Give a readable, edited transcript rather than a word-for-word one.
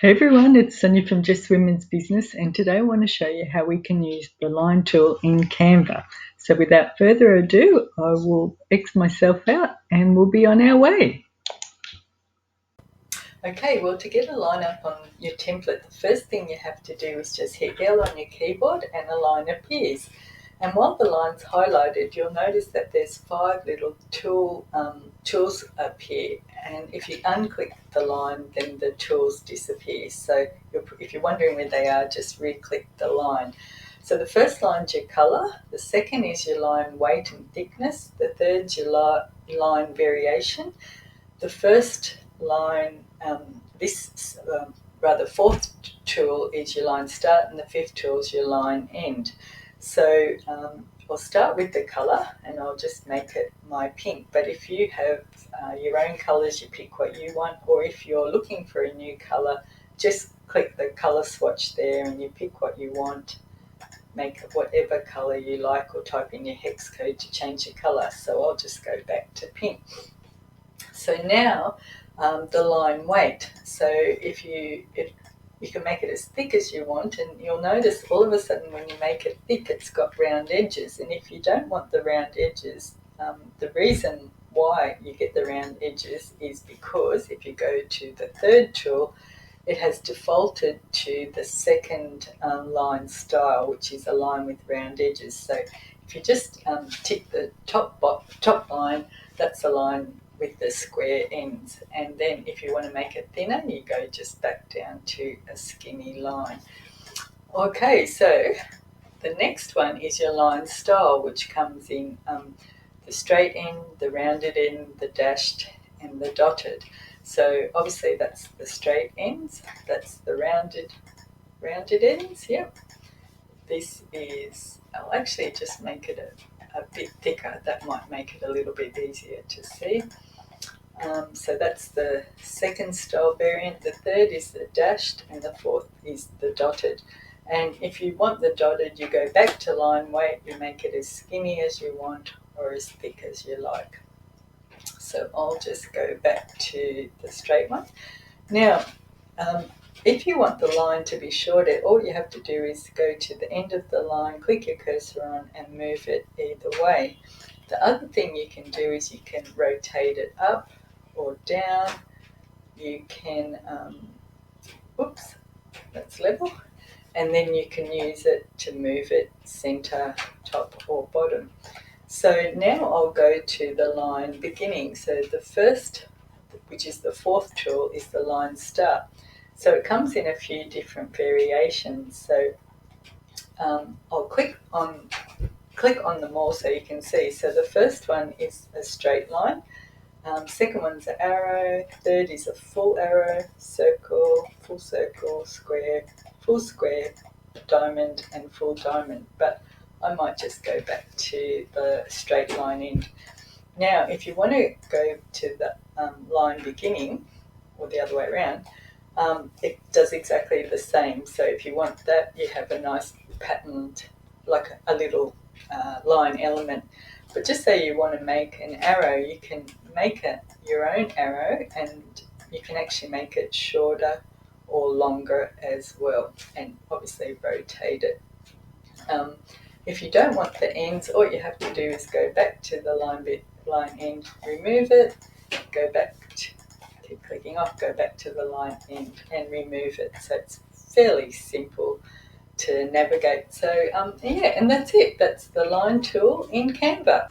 Hey everyone, it's Sonia from Just Women's Business, and today I want to show you how we can use the line tool in Canva. So without further ado, I will X myself out and we'll be on our way. Okay, well, to get a line up on your template, the first thing you have to do is just hit L on your keyboard and a line appears. And while the line's highlighted, you'll notice that there's 5 little tools appear. And if you unclick the line, then the tools disappear. So if you're wondering where they are, just re-click the line. So the first line's your colour, the second is your line weight and thickness, the third's your line variation, the first line, fourth tool is your line start, and the fifth tool is your line end. So I'll start with the colour, and I'll just make it my pink. But if you have your own colours, you pick what you want, or if you're looking for a new colour, just click the colour swatch there and you pick what you want. Make it whatever colour you like, or type in your hex code to change the colour. So I'll just go back to pink. So now the line weight. So if you can make it as thick as you want, and you'll notice all of a sudden when you make it thick, it's got round edges. And if you don't want the round edges, the reason why you get the round edges is because if you go to the third tool, it has defaulted to the second line style, which is a line with round edges. So if you just tick the top line, that's a line with the square ends. And then if you want to make it thinner, you go just back down to a skinny line. Okay, so the next one is your line style, which comes in the straight end, the rounded end, the dashed, and the dotted. So obviously that's the straight ends, that's the rounded ends, yep. This is, I'll actually just make it a bit thicker, that might make it a little bit easier to see. So that's the second style variant. The third is the dashed, and the fourth is the dotted. And if you want the dotted, you go back to line weight, you make it as skinny as you want or as thick as you like. So I'll just go back to the straight one. Now, if you want the line to be shorter, all you have to do is go to the end of the line, click your cursor on, and move it either way. The other thing you can do is you can rotate it up or down. You can, that's level, and then you can use it to move it center, top, or bottom. So now I'll go to the line beginning. So the first, which is the fourth tool, is the line start. So it comes in a few different variations. So I'll click on them all so you can see. So the first one is a straight line. Second one's an arrow. Third is a full arrow, circle, full circle, square, full square, diamond, and full diamond. But I might just go back to the straight line end. Now, if you want to go to the line beginning, or the other way around, it does exactly the same. So if you want that, you have a nice patterned, like a little line element. But just say you want to make an arrow, you can make your own arrow, and you can actually make it shorter or longer as well, and obviously rotate it. If you don't want the ends, all you have to do is go back to the line end, remove it, go back to, keep clicking off, go back to the line end and remove it. So it's fairly simple to navigate. So yeah, and that's it. That's the line tool in Canva.